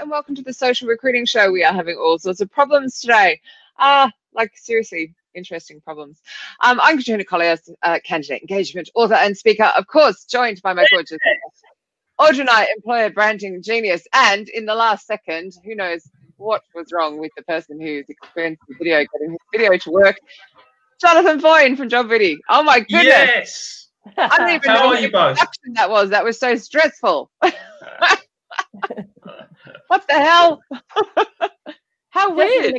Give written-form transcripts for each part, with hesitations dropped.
and welcome to the Social Recruiting Show. We are having all sorts of problems today. Like seriously interesting problems. I'm Katrina, Collier, candidate engagement author and speaker, of course, joined by my gorgeous Audra and I, employer branding genius. And in the last second, who knows what was wrong with the person who's experienced the video, getting his video to work. Jonathan Foyne from JOBVIDDY. Oh my goodness. Yes. I don't even know what introduction that was. That was so stressful. What the hell? How weird.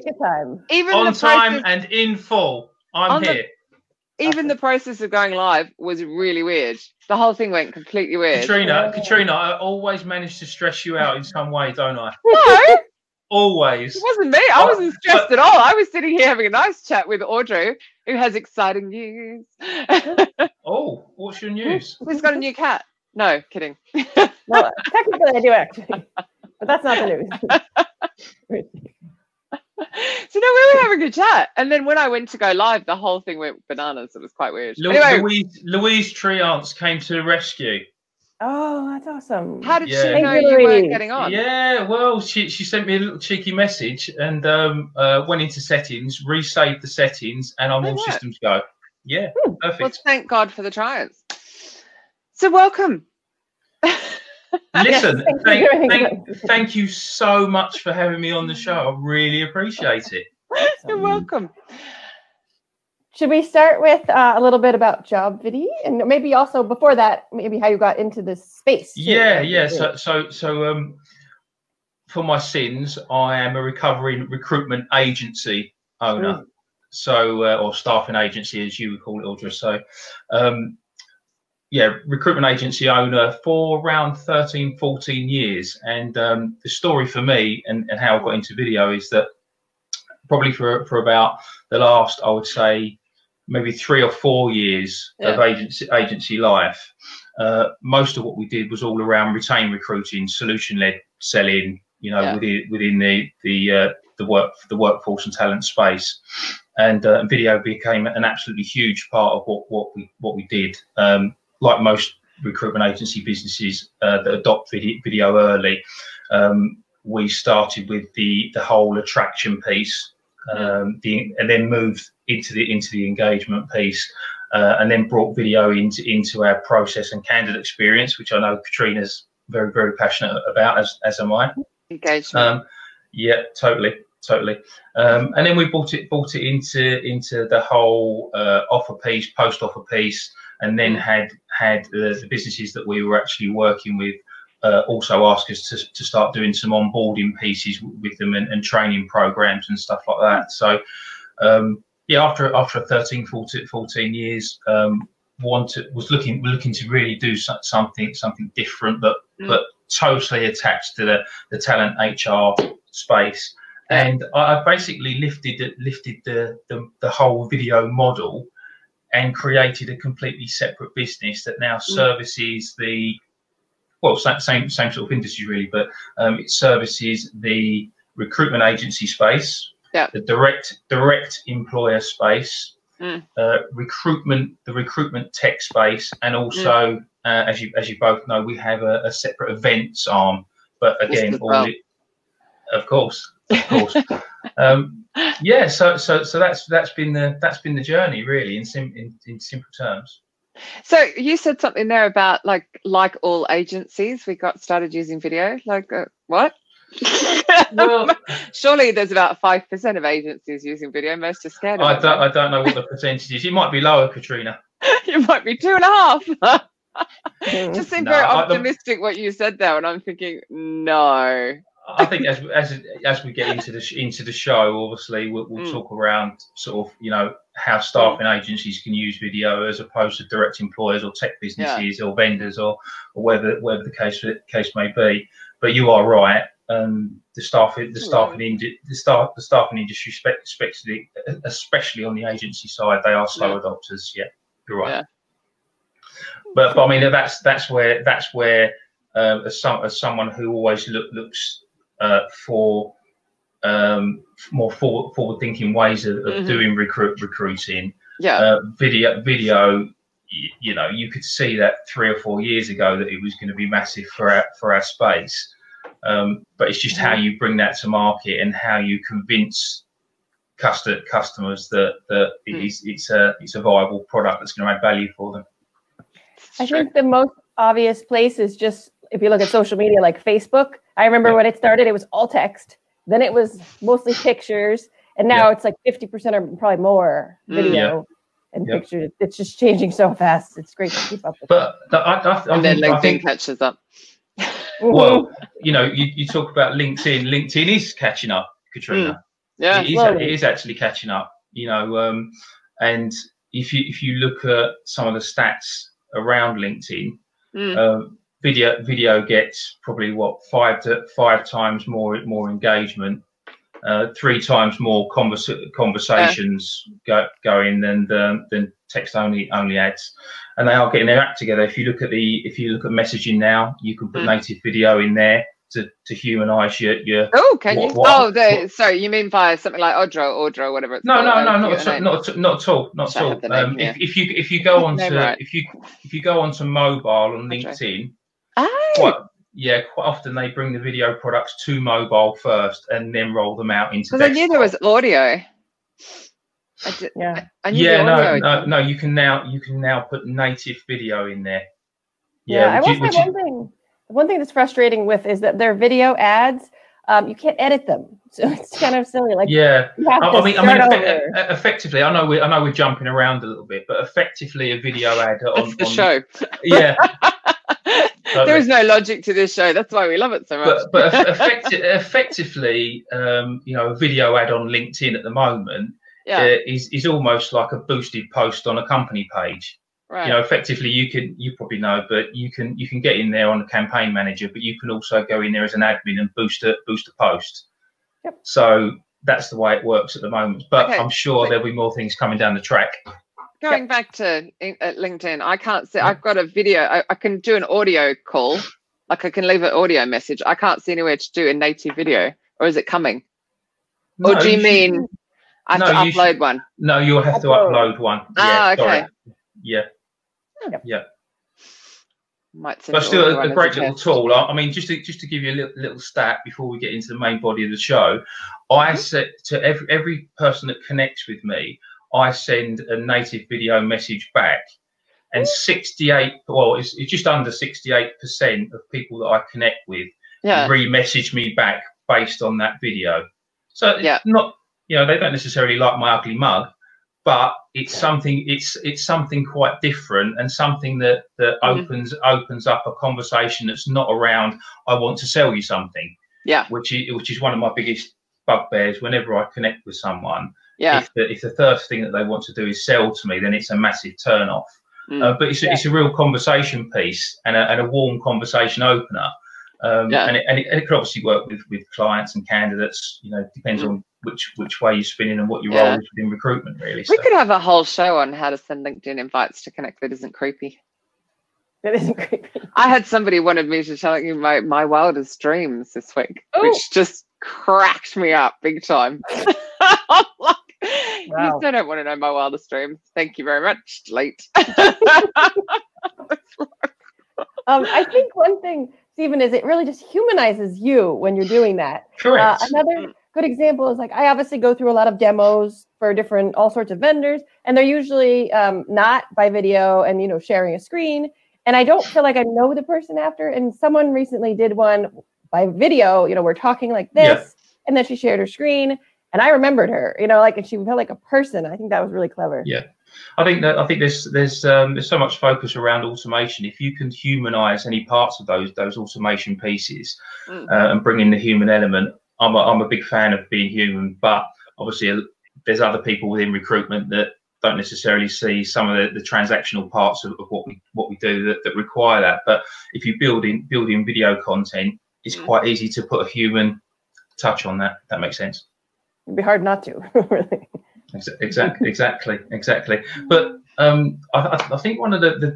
Even on time and in full. I'm here. Even the process of going live was really weird. The whole thing went completely weird. Katrina, I always manage to stress you out in some way, don't I? No. Always. It wasn't me. I wasn't stressed at all. I was sitting here having a nice chat with Audra, who has exciting news. Oh, what's your news? Who's got a new cat? No, kidding. Well, technically I do actually, but that's not the news. So no, we were having a chat, and then when I went to go live, the whole thing went bananas. It was quite weird. Anyway, Louise Triance came to the rescue. Oh, that's awesome. How did she know you weren't getting on? Yeah, well, she sent me a little cheeky message and went into settings, resaved the settings, and I'm all systems go. Yeah, perfect. Well, thank God for the Triance. So welcome. Listen, thank you so much for having me on the show. I really appreciate it. You're welcome. Should we start with a little bit about JOBVIDDY, and maybe also before that, maybe how you got into this space? Too. Yeah. So, for my sins, I am a recovering recruitment agency owner. So, or staffing agency, as you would call it, Audra. So, yeah, recruitment agency owner for around 13, 14 years. And the story for me and how I got into video is that probably for about the last, I would say, maybe 3 or 4 years of agency life, most of what we did was all around retained recruiting, solution-led selling, you know, within the workforce and talent space. And video became an absolutely huge part of what we did. Like most recruitment agency businesses that adopt video early, we started with the whole attraction piece, and then moved into the engagement piece, and then brought video into our process and candidate experience, which I know Katrina's very, very passionate about, as am I. Engagement. Yeah, totally. And then we brought it into the whole offer piece, post offer piece, and then had the businesses that we were actually working with also ask us to start doing some onboarding pieces with them and training programs and stuff like that. So yeah, after 13, 14 years, was looking to really do something different, but totally attached to the talent HR space. And I basically lifted the whole video model and created a completely separate business that now services the, well, same sort of industry really, but it services the recruitment agency space, the direct employer space, the recruitment tech space, and also as you both know, we have a separate events arm. But again, of course. Yeah, so that's been the journey really in simple terms. So you said something there about like all agencies, we got started using video. Like what? Well, surely there's about 5% of agencies using video. Most are scared of it. I don't know what the percentage is. It might be lower, Katrina. It might be 2.5. Just seemed very optimistic what you said there, and I'm thinking no. I think as we get into the show, obviously we'll talk around sort of, you know, how staffing agencies can use video as opposed to direct employers or tech businesses or vendors or whatever the case may be. But you are right. The staffing industry, especially on the agency side, they are slow adopters. Yeah, you're right. Yeah. But I mean that's where as someone who always looks for more forward-thinking ways of doing recruiting. Video, you know, you could see that 3 or 4 years ago that it was going to be massive for our space. But it's just how you bring that to market and how you convince customers that it's a viable product that's going to add value for them. I think the most obvious place is just, if you look at social media like Facebook. I remember when it started, it was all text. Then it was mostly pictures. And now it's like 50% or probably more video and pictures. It's just changing so fast. It's great to keep up with. But and then LinkedIn catches up. Well, you know, you talk about LinkedIn. LinkedIn is catching up, Katrina. Yeah, it is actually catching up. You know, and if you look at some of the stats around LinkedIn, video gets probably what 5 times more engagement, 3 times more conversations going than text only ads, and they are getting their act together. If you look at messaging now, you can put native video in there to humanize your can you? Sorry, you mean via something like Audra or whatever it's called? No, not at all. If you go onto mobile on LinkedIn, quite often they bring the video products to mobile first and then roll them out into desktop. Because I knew there was audio. No, you can now put native video in there. I will say one thing that's frustrating with is that their video ads, you can't edit them, so it's kind of silly. Like, effectively, I know we're jumping around a little bit, but effectively, a video ad on the show. Yeah. There is no logic to this show. That's why we love it so much. But effectively, you know, a video ad on LinkedIn at the moment is almost like a boosted post on a company page. Right. You know, effectively, you probably know, but you can get in there on the campaign manager, but you can also go in there as an admin and boost a post. Yep. So that's the way it works at the moment. But I'm sure there'll be more things coming down the track. Going back to LinkedIn, I can't see. I've got a video. I can do an audio call, like I can leave an audio message. I can't see anywhere to do a native video, or is it coming? No, or do you mean I have to upload one? No, you'll have to upload one. Okay. Sorry. Yeah. But still a great little tool. I mean, just to give you a little stat before we get into the main body of the show, I said to every person that connects with me, I send a native video message back, and it's just under 68% of people that I connect with re-message me back based on that video. So it's not, you know, they don't necessarily like my ugly mug, but it's something quite different, and something that opens up a conversation that's not around I want to sell you something. Which is one of my biggest bugbears whenever I connect with someone. If the first thing that they want to do is sell to me, then it's a massive turn off. But it's a real conversation piece and a warm conversation opener. And it could obviously work with clients and candidates. You know, depends on which way you're spinning and what your role is within recruitment, really. We could have a whole show on how to send LinkedIn invites to connect that isn't creepy. That isn't creepy. I had somebody wanted me to tell you my wildest dreams this week, which just cracked me up big time. I'm like, you still don't want to know my wildest dreams. Thank you very much. Delete. I think one thing, Stephen, is it really just humanizes you when you're doing that. Correct. Another good example is, like, I obviously go through a lot of demos for all sorts of vendors, and they're usually not by video and, you know, sharing a screen. And I don't feel like I know the person after. And someone recently did one by video. You know, we're talking like this, and then she shared her screen, and I remembered her. You know, like, and she felt like a person. I think that was really clever. Yeah. I think there's so much focus around automation. If you can humanize any parts of those automation pieces and bring in the human element, I'm a big fan of being human. But obviously, there's other people within recruitment that don't necessarily see some of the transactional parts of what we do that require that. But if you build in video content, it's quite easy to put a human touch on that. If that makes sense. It'd be hard not to, really. Exactly. But I think one of the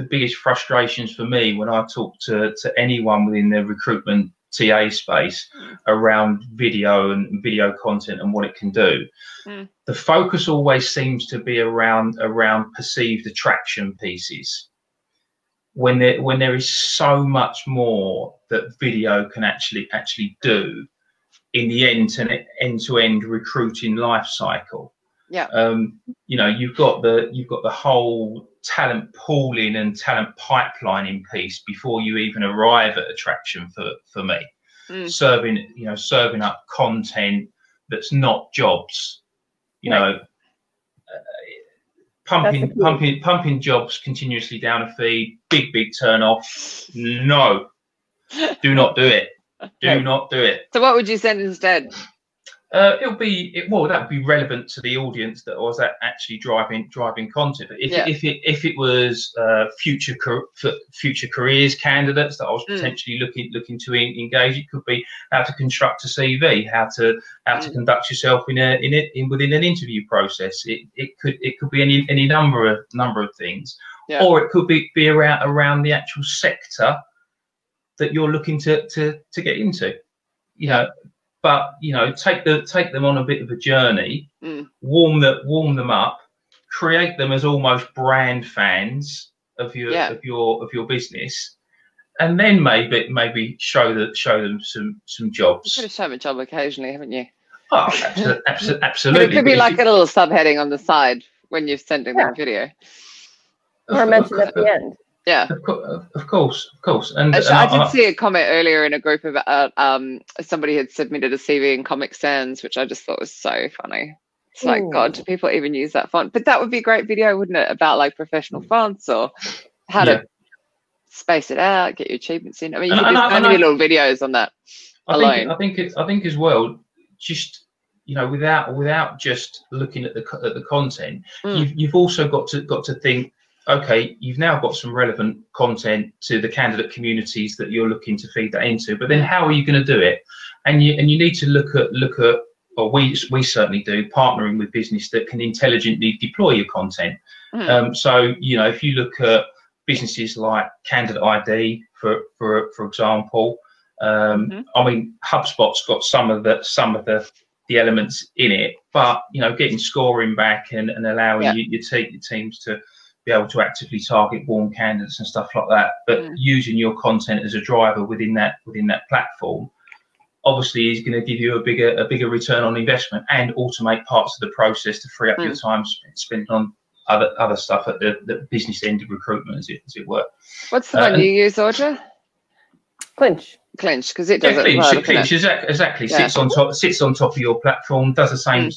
biggest frustrations for me when I talk to anyone within the recruitment TA space around video and video content and what it can do, the focus always seems to be around perceived attraction pieces. when there is so much more that video can actually do in the end-to-end recruiting life cycle. Yeah. You know, you've got the whole talent pooling and talent pipelining piece before you even arrive at attraction for me. Serving up content that's not jobs, you know, pumping jobs continuously down a feed, big turn off. No, do not do it. Do not do it. So what would you send instead? That would be relevant to the audience that was actually driving content. But if it was future careers candidates that I was potentially looking to engage, it could be how to construct a CV, how to conduct yourself within an interview process. It could be any number of things, or it could be around the actual sector that you're looking to get into. You know. But you know, take them on a bit of a journey, warm them up, create them as almost brand fans of your business, and then maybe show them some jobs. You've got to show them a job occasionally, haven't you? Oh, absolutely. But it could be like a little subheading on the side when you're sending them a video, or mentioned at the end. Yeah, of course. And I did see a comment earlier in a group about somebody had submitted a CV in Comic Sans, which I just thought was so funny. It's like, God, do people even use that font? But that would be a great video, wouldn't it? About like professional fonts or how to space it out, get your achievements in. I mean, you could do so many little videos on that alone. I think as well, just, you know, without just looking at the content, you've also got to think, okay, you've now got some relevant content to the candidate communities that you're looking to feed that into, but then how are you going to do it? And you need to look at, or we certainly do, partnering with business that can intelligently deploy your content. So, you know, if you look at businesses like Candidate ID, for example, I mean, HubSpot's got some of the elements in it, but you know, getting scoring back and allowing your teams to be able to actively target warm candidates and stuff like that, but using your content as a driver within that platform, obviously is going to give you a bigger return on investment and automate parts of the process to free up your time spent on other stuff at the business end of recruitment, as it were. What's the one you use, Audra? Clinch, because it does Clinch exactly. Sits on top of your platform, does the same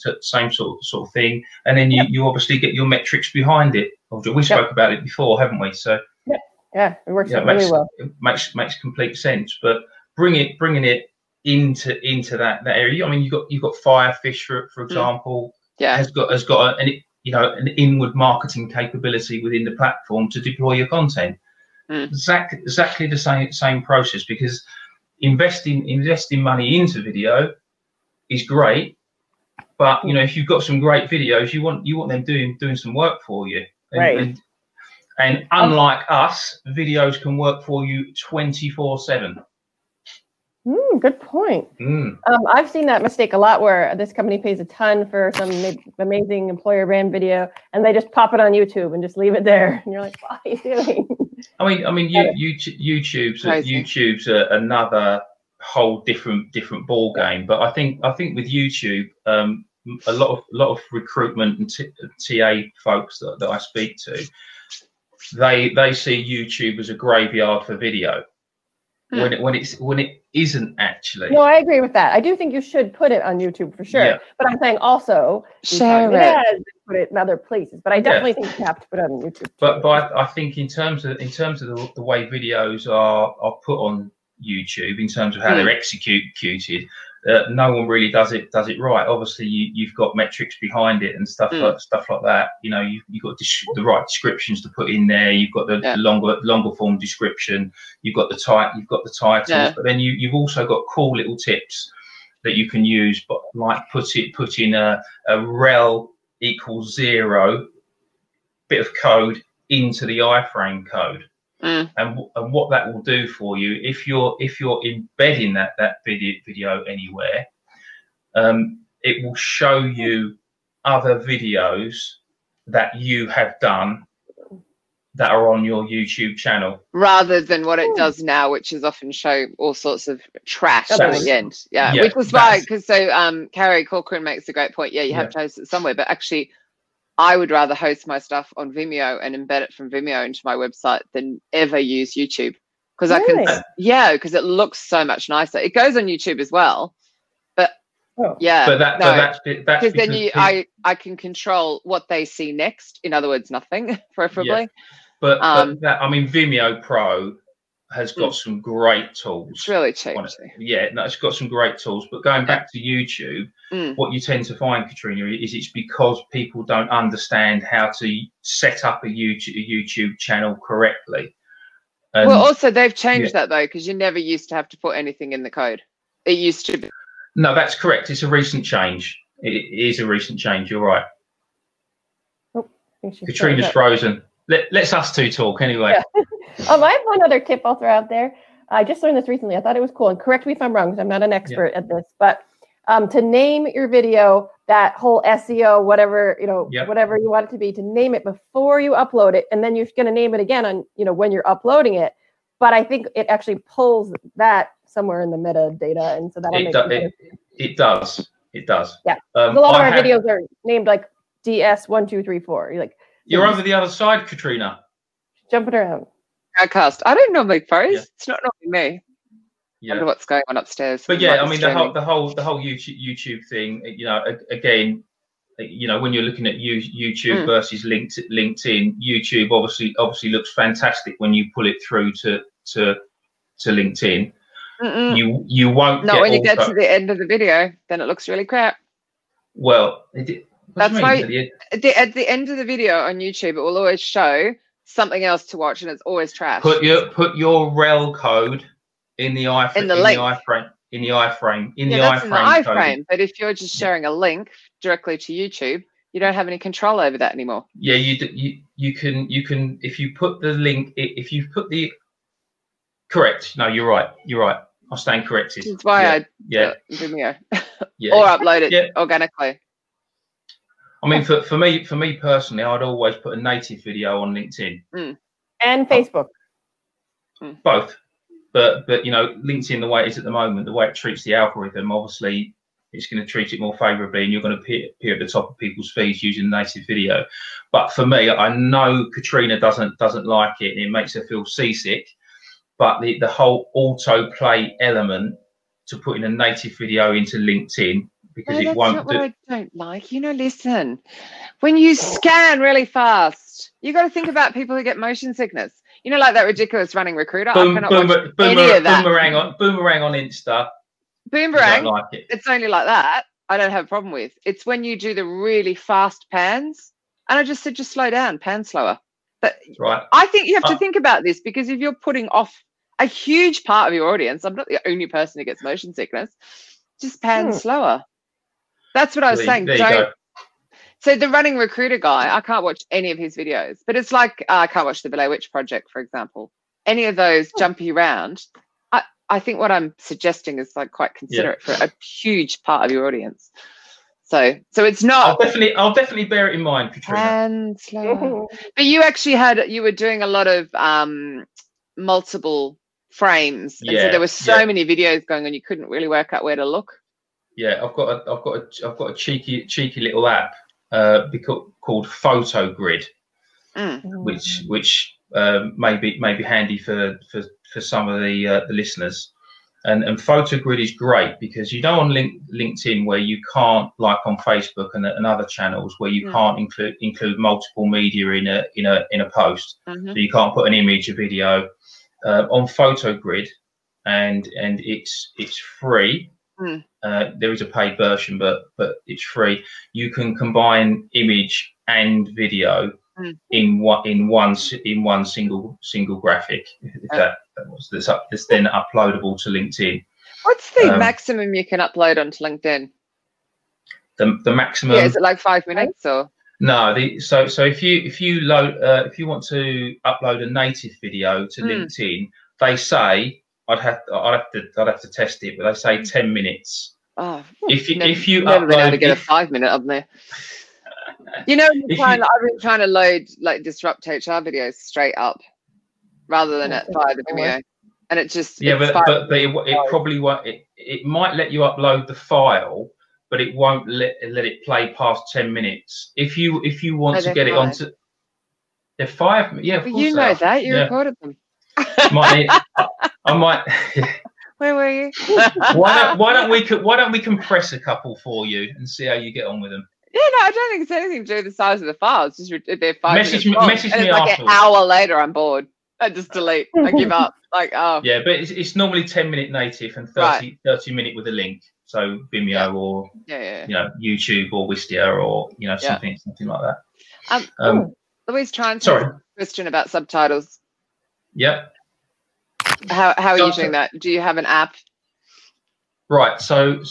sort of thing, and then you obviously get your metrics behind it. We spoke about it before, haven't we? So it works really well. It makes complete sense. But bringing it into that area. I mean, you've got Firefish, for example, has got an inward marketing capability within the platform to deploy your content. Exactly the same process, because investing money into video is great, but you know, if you've got some great videos, you want them doing some work for you. And unlike us, videos can work for you 24/7. Good point. I've seen that mistake a lot, where this company pays a ton for some amazing employer brand video, and they just pop it on YouTube and just leave it there, and you're like, what are you doing? I mean, YouTube's another whole different ball game. But I think with YouTube, a lot of recruitment and TA folks that I speak to, they see YouTube as a graveyard for video. When it isn't actually. No, I agree with that. I do think you should put it on YouTube for sure. But I'm saying also share it, put it in other places. But I definitely think you have to put it on YouTube. But I think in terms of the way videos are put on YouTube, in terms of how they're executed, no one really does it right. Obviously, you've got metrics behind it and stuff like that. You know, you've got the right descriptions to put in there. You've got the longer form description. You've got the titles, but then you've also got cool little tips that you can use. But like put in a rel equals 0 bit of code into the iframe code. And what that will do for you, if you're embedding that video anywhere, it will show you other videos that you have done that are on your YouTube channel, rather than what it does now, which is often show all sorts of trash at the end. Yeah, yeah, which is why, because Carrie Corcoran makes a great point. Yeah, you have to host it somewhere, but actually, I would rather host my stuff on Vimeo and embed it from Vimeo into my website than ever use YouTube, because I can, because it looks so much nicer. It goes on YouTube as well, but that's because then I can control what they see next. In other words, nothing, preferably. Yeah. But I mean, Vimeo Pro has got some great tools. It's really cheap too. Yeah, no, it's got some great tools. But going back to YouTube, what you tend to find, Katrina, is it's because people don't understand how to set up a YouTube channel correctly. And well, also they've changed that though, because you never used to have to put anything in the code. It used to be. No, that's correct. It's a recent change. It is a recent change. You're right. Oh, Katrina's frozen. Let's us two talk anyway. Yeah. I have one other tip I'll throw out there. I just learned this recently. I thought it was cool. And correct me if I'm wrong, because I'm not an expert at this. But to name your video, that whole SEO, whatever whatever you want it to be, to name it before you upload it, and then you're going to name it again on when you're uploading it. But I think it actually pulls that somewhere in the metadata, and so that'll make it does. It does. Yeah. A lot of our videos are named like DS1234. You're over the other side, Katrina. Jumping around. Broadcast. I don't normally pose. Yeah. It's not normally me. Yeah. I wonder what's going on upstairs. But yeah, I mean the whole YouTube thing. Again, when you're looking at YouTube versus LinkedIn, YouTube obviously looks fantastic when you pull it through to LinkedIn. You won't. Not when you get to the end of the video, then it looks really crap. Well, that's why at the end of the video on YouTube, it will always show something else to watch, and it's always trash. Put your rel code in the iframe. In the iframe. But if you're just sharing a link directly to YouTube, you don't have any control over that anymore. Yeah, you can if you put the link, if you put the correct. No, you're right. I stand corrected. That's why I Vimeo or upload it organically. I mean, for me personally, I'd always put a native video on LinkedIn and Facebook. Both, but LinkedIn, the way it is at the moment, the way it treats the algorithm, obviously, it's going to treat it more favourably, and you're going to appear at the top of people's feeds using native video. But for me, I know Katrina doesn't like it, and it makes her feel seasick. But the whole autoplay element to putting a native video into LinkedIn, because it won't. That's not what I don't like. Listen, when you scan really fast, you got to think about people who get motion sickness. Like that ridiculous running recruiter. I cannot watch any of that. Boomerang on Insta. Boomerang. Like it. It's only like that. I don't have a problem with. It's when you do the really fast pans, and I just said just slow down, pan slower. But right. I think you have to think about this, because if you're putting off a huge part of your audience, I'm not the only person who gets motion sickness. Just pan slower. That's what I was saying. So the running recruiter guy, I can't watch any of his videos, but it's like I can't watch the Blair Witch Project, for example. Any of those jumpy around. I think what I'm suggesting is quite considerate for a huge part of your audience. So it's not. I'll definitely bear it in mind, Katrina. And slow. But you were doing a lot of multiple frames, and so there were so many videos going on, you couldn't really work out where to look. Yeah, I've got a cheeky little app called PhotoGrid, which may be handy for some of the listeners. And PhotoGrid is great because on LinkedIn, where you can't, like on Facebook and other channels, where you can't include multiple media in a post. So you can't put an image, a video on PhotoGrid, and it's free. There is a paid version, but it's free. You can combine image and video in one single graphic. That's then uploadable to LinkedIn. What's the maximum you can upload onto LinkedIn? The maximum. Yeah, is it like 5 minutes or? No, so if you want to upload a native video to LinkedIn, they say I'd have to test it, but they say 10 minutes. Oh, if you never been able upload, to get a 5 minute up there. You know, I've been trying to load like Disrupt HR videos straight up rather than via the Vimeo, and it just but it probably won't. It might let you upload the file, but it won't let it play past 10 minutes. If you want to get it onto, they're 5. Yeah, of course you know that you recorded them. I might. Where were you? why don't we compress a couple for you and see how you get on with them? Yeah, no, I don't think it's anything to do with the size of the file. It's just they're 5 message minutes long. Message me like afterwards. An hour later, I'm bored. I just delete. I give up. Like, oh. Yeah, but it's normally 10-minute native and 30-minute with a link. So Vimeo or you know, YouTube or Wistia or you know something like that. Louise, try and answer a question about subtitles. Yep. How are you doing that? Do you have an app? Right. So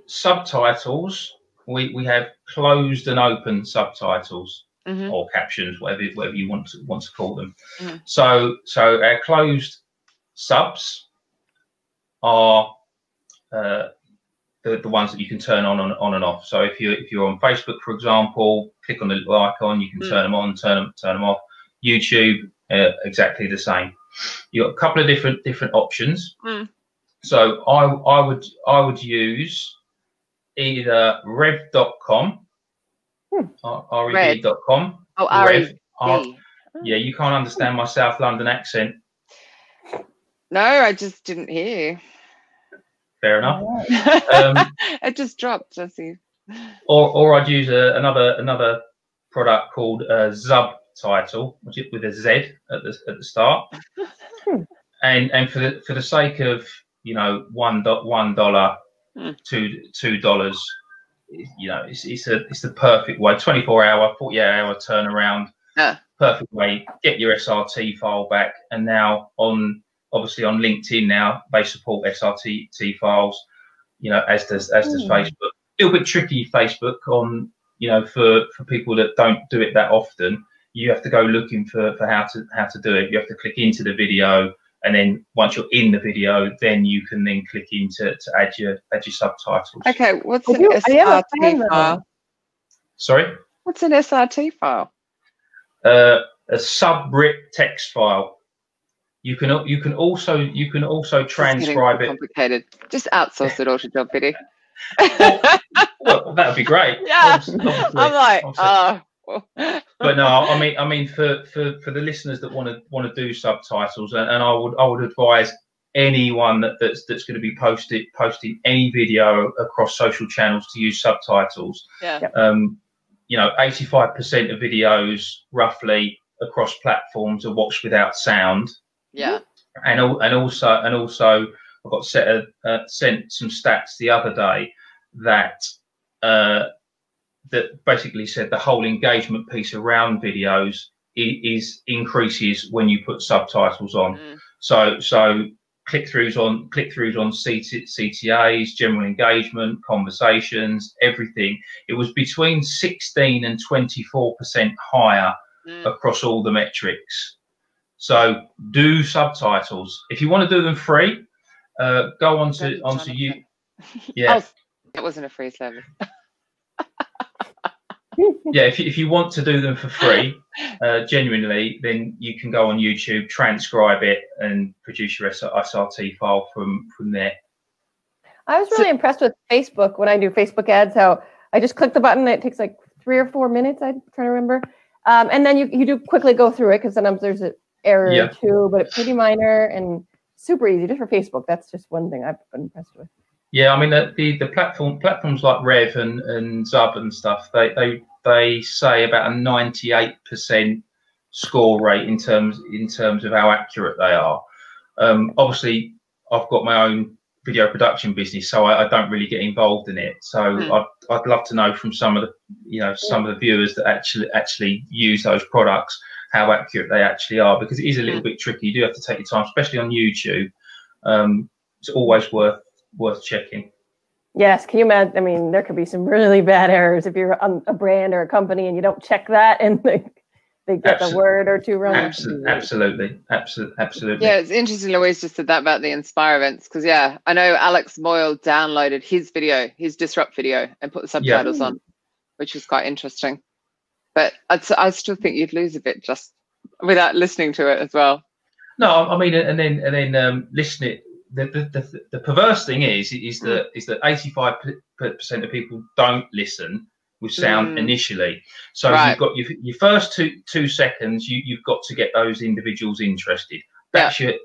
subtitles, we have closed and open subtitles or captions, whatever you want to call them. So our closed subs are the ones that you can turn on and off. So if you're on Facebook, for example, click on the little icon, you can turn them on, turn them off. YouTube, exactly the same. You've got a couple of different options. So I would use either rev.com, rev.com. Oh, Rev. Yeah, you can't understand my South London accent. No, I just didn't hear you. Fair enough. It just dropped. I see. Or I'd use another product called Subtitle, which is with a Z at the start. And for the sake of $1, $2, you know, it's the perfect way. 24-hour, 48-hour turnaround. Perfect way. Get your SRT file back, and now obviously on LinkedIn now they support SRT files. You know, as does Facebook. A little bit tricky Facebook on for people that don't do it that often. You have to go looking for how to do it. You have to click into the video. And then once you're in the video, then you can then click in to add your subtitles. Okay, what's an SRT file? Sorry? What's an SRT file? A subrip text file. You can also transcribe it. Complicated. Just outsource it all to JOBVIDDY. Well, that would be great. Yeah. I'm like, But no, I mean for the listeners that want to do subtitles, and I would advise anyone that's going to be posting any video across social channels to use subtitles. Yeah. 85% of videos roughly across platforms are watched without sound. Yeah. And also I got sent some stats the other day that basically said the whole engagement piece around videos increases when you put subtitles on. So click-throughs on CTAs, general engagement, conversations, everything. It was between 16 and 24% higher across all the metrics. So do subtitles. If you want to do them free, go onto you. Yeah. Oh, it wasn't a free service. Yeah, if you want to do them for free, genuinely, then you can go on YouTube, transcribe it, and produce your SRT file from there. I was really impressed with Facebook when I do Facebook ads. How I just click the button, it takes like 3 or 4 minutes. I'm trying to remember, and then you do quickly go through it because sometimes there's an error or two, but it's pretty minor and super easy just for Facebook. That's just one thing I've been impressed with. Yeah, I mean the platforms like Rev and Zub and stuff, they say about a 98% score rate in terms of how accurate they are. Obviously, I've got my own video production business, so I don't really get involved in it. So I'd love to know from some of the viewers that actually use those products how accurate they actually are, because it is a little bit tricky. You do have to take your time, especially on YouTube. It's always worth checking. Yes, can you imagine? I mean, there could be some really bad errors if you're on a brand or a company and you don't check that, and they get the word or two wrong. Absolutely. Yeah, it's interesting. Louise just said that about the Inspire events, because I know Alex Moyle downloaded his Disrupt video, and put the subtitles on, which was quite interesting. but I still think you'd lose a bit just without listening to it as well. No, I mean, and then listen it. The perverse thing is that 85% of people don't listen with sound initially. So you've got your first two seconds. You've got to get those individuals interested. That's your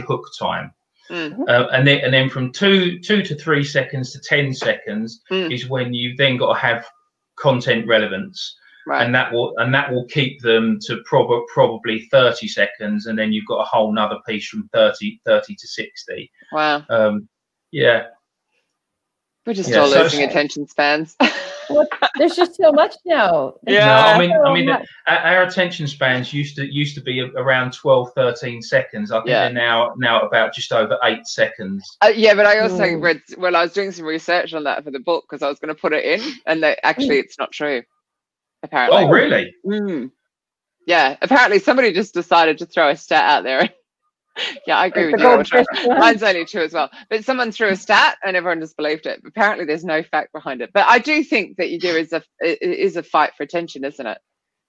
hook time. And then from 2 to 3 seconds to 10 seconds is when you've then got to have content relevance. Right. And that will keep them to probably 30 seconds, and then you've got a whole nother piece from 30 to 60. Wow. Yeah. We're just all losing attention spans. Well, there's just so much now. Yeah. No, I mean, our attention spans used to be around 12, 13 seconds. I think they're now about just over 8 seconds. Yeah, but I also read, well, I was doing some research on that for the book because I was going to put it in, and actually it's not true. Apparently. Oh, really? Yeah, apparently somebody just decided to throw a stat out there. Yeah, I agree with you, Audra. Mine's only 2 as well. But someone threw a stat and everyone just believed it. Apparently there's no fact behind it. But I do think that there is a fight for attention, isn't it?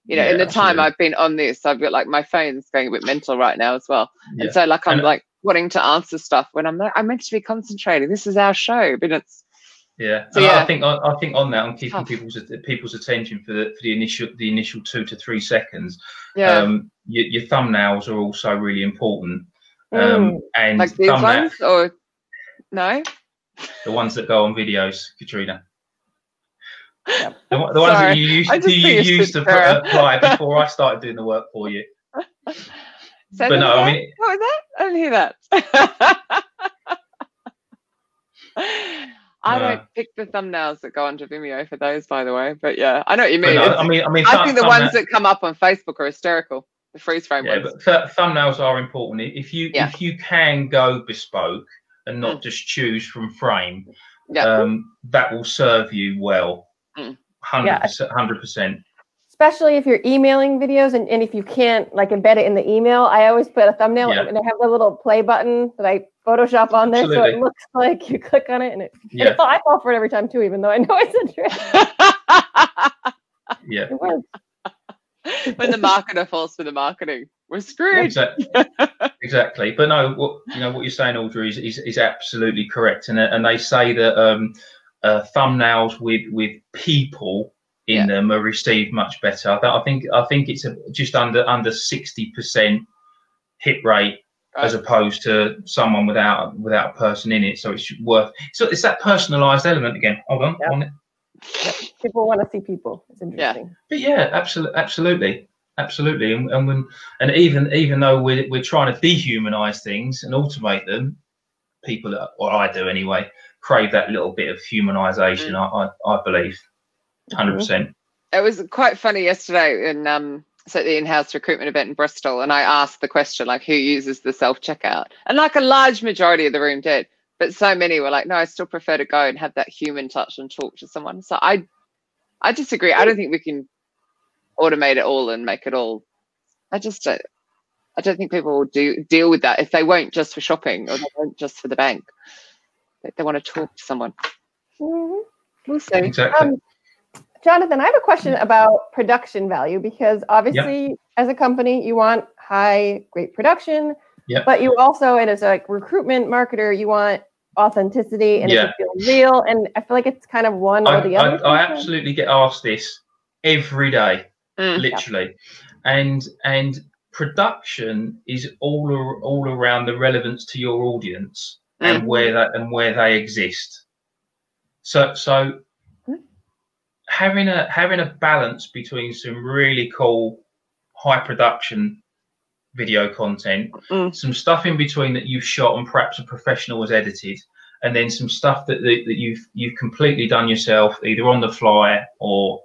You know, in the time I've been on this, I've got like my phone's going a bit mental right now as well. And so like I'm like wanting to answer stuff when I'm meant to be concentrating. This is our show, but it's So, I think on that, I'm keeping people's attention for the initial 2 to 3 seconds. Your thumbnails are also really important. And like these ones, or no? The ones that go on videos, Katrina. The ones that you used to apply before I started doing the work for you. But no, I mean, what was that? I didn't hear that. I don't pick the thumbnails that go onto Vimeo for those, by the way. But yeah, I know what you mean. No, I think the ones that come up on Facebook are hysterical. The freeze frame ones. But thumbnails are important. If you can go bespoke and not just choose from frame, that will serve you well. 100%. Especially if you're emailing videos, and if you can't like embed it in the email, I always put a thumbnail and I have the little play button that I Photoshop on there, so it looks like you click on it and I fall for it every time too, even though I know it's a trick. Yeah. It works. When the marketer falls for the marketing, we're screwed. Exactly. But no, what you're saying, Audra, is absolutely correct. And they say that thumbnails with people in them are received much better. I think it's just under 60% hit rate, as opposed to someone without a person in it. So it's worth. So it's that personalised element again. Hold on. People want to see people. It's interesting. But yeah, absolutely. And even though we're trying to dehumanise things and automate them, people, or I do anyway, crave that little bit of humanisation. I believe. 100%. It was quite funny yesterday in so at the in-house recruitment event in Bristol, and I asked the question like, who uses the self-checkout? And like a large majority of the room did, but so many were like, no, I still prefer to go and have that human touch and talk to someone. So I disagree. I don't think we can automate it all and make it all. I don't think people will deal with that if they won't just for shopping or they won't just for the bank. They want to talk to someone. We'll see. Exactly. Jonathan, I have a question about production value, because obviously as a company, you want great production, but you also, and as a recruitment marketer, you want authenticity and it should feel real. And I feel like it's kind of one or the other. I absolutely get asked this every day, literally. And production is all around the relevance to your audience and where they exist. So having a balance between some really cool high production video content, some stuff in between that you've shot and perhaps a professional has edited, and then some stuff that you've completely done yourself, either on the fly or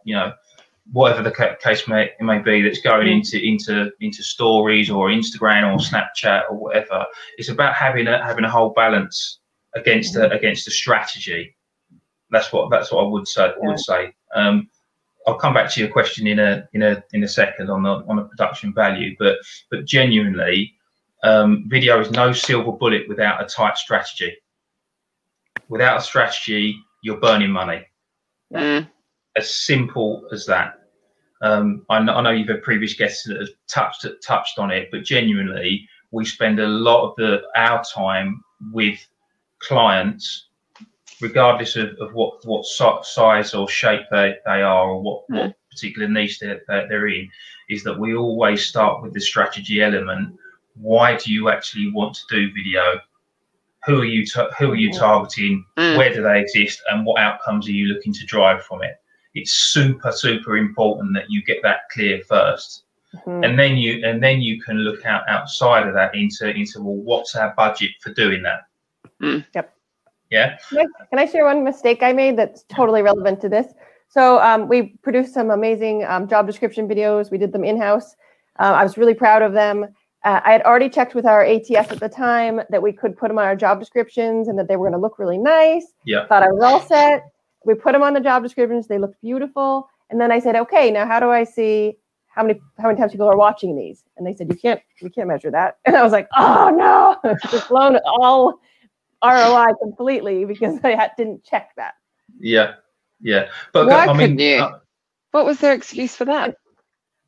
whatever the case may be, that's going into stories or Instagram or Snapchat or whatever. It's about having a whole balance against a strategy. That's what I would say. I'll come back to your question in a second on the production value, but genuinely, video is no silver bullet without a tight strategy. Without a strategy, you're burning money. As simple as that. I know you've had previous guests that have touched on it, but genuinely, we spend a lot of our time with clients, regardless of what size or shape they are, or what particular niche they're in, is that we always start with the strategy element. Why do you actually want to do video? Who are you targeting? Where do they exist? And what outcomes are you looking to drive from it? It's super important that you get that clear first, and then you can look outside of that into well, what's our budget for doing that? Yep. Yeah. Can I share one mistake I made that's totally relevant to this? So we produced some amazing job description videos. We did them in-house. I was really proud of them. I had already checked with our ATS at the time that we could put them on our job descriptions and that they were going to look really nice. Yeah. Thought I was all set. We put them on the job descriptions. They looked beautiful. And then I said, okay, now how do I see how many times people are watching these? And they said, we can't measure that. And I was like, oh no, just blown all ROI completely because I didn't check that. Yeah. But why couldn't you? What was their excuse for that?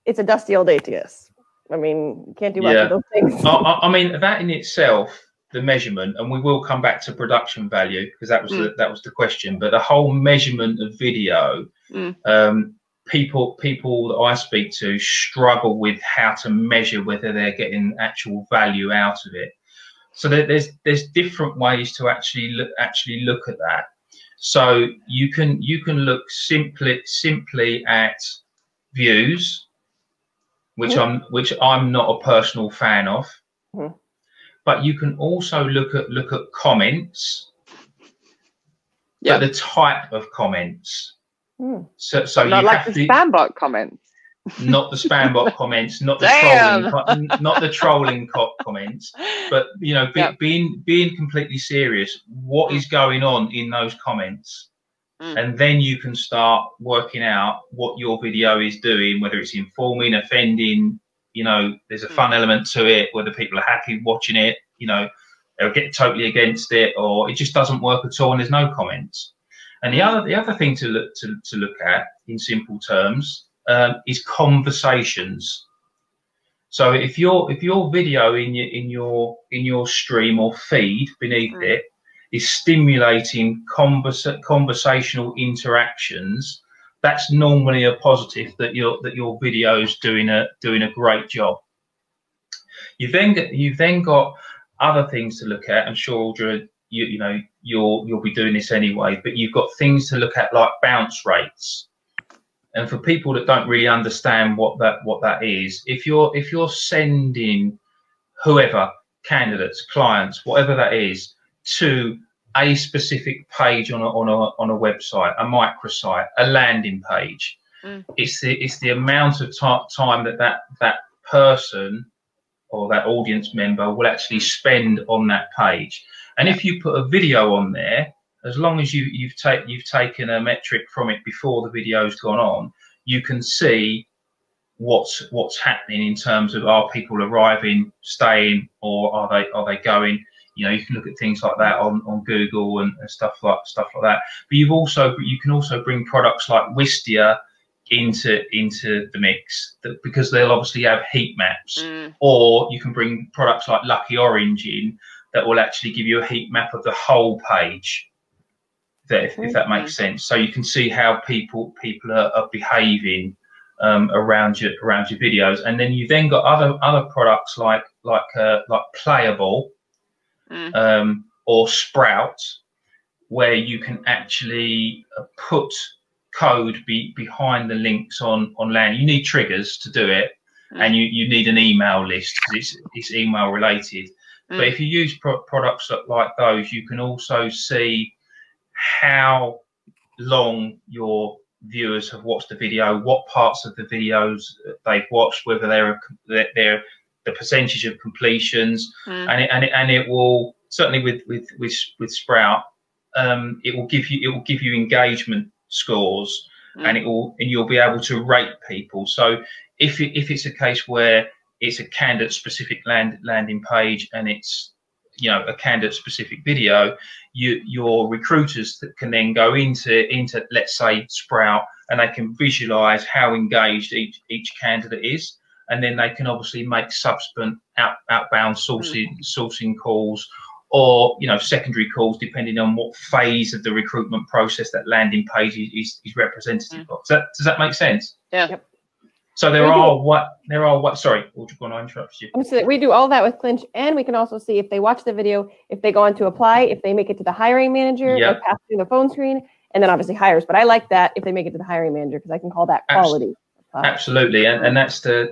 It's a dusty old ATS. I mean, you can't do much of those things. I mean, that in itself, the measurement, and we will come back to production value because that was the question. But the whole measurement of video, people that I speak to struggle with how to measure whether they're getting actual value out of it. So there's different ways to actually look at that. So you can look simply at views, which I'm not a personal fan of. But you can also look at comments, but the type of comments. So not you like have the spam bot comments. Not the spam bot comments, not the trolling comments, but being completely serious. What is going on in those comments? And then you can start working out what your video is doing, whether it's informing, offending. There's a fun element to it, whether people are happy watching it, they'll get totally against it, or it just doesn't work at all and there's no comments. And the other thing to look at in simple terms is conversations. So if your video in your stream or feed beneath it is stimulating conversational interactions, that's normally a positive that your video is doing a great job. You've then got other things to look at. I'm sure, Audra, you'll be doing this anyway, but you've got things to look at like bounce rates. And for people that don't really understand what that is, if you're sending whoever, candidates, clients, whatever that is, to a specific page on a website, a microsite, a landing page, it's the amount of time that person or that audience member will actually spend on that page. And if you put a video on there, as long as you've taken a metric from it before the video's gone on, you can see what's happening in terms of, are people arriving, staying, or are they going? You can look at things like that on Google and stuff like that. But you can also bring products like Wistia into the mix, because they'll obviously have heat maps. Or you can bring products like Lucky Orange in that will actually give you a heat map of the whole page. If that makes sense, so you can see how people are behaving around your videos. And then you then got other products like Playable or Sprout, where you can actually put code behind the links on land. You need triggers to do it, and you need an email list because it's email related. But if you use products like those, you can also see how long your viewers have watched the video, what parts of the videos they've watched, whether they're the percentage of completions, and it will certainly with Sprout, it will give you engagement scores, and you'll be able to rate people. So if it's a case where it's a candidate specific landing page and it's a candidate specific video, your recruiters that can then go into let's say Sprout, and they can visualize how engaged each candidate is, and then they can obviously make subsequent outbound sourcing calls, or secondary calls, depending on what phase of the recruitment process that landing page is representative of. Does that make sense? Yeah. Yep. So there are what sorry, Audra, I interrupted you. So we do all that with Clinch, and we can also see if they watch the video, if they go on to apply, if they make it to the hiring manager, they pass through the phone screen, and then obviously hires. But I like that if they make it to the hiring manager, because I can call that quality. Absolutely, and that's the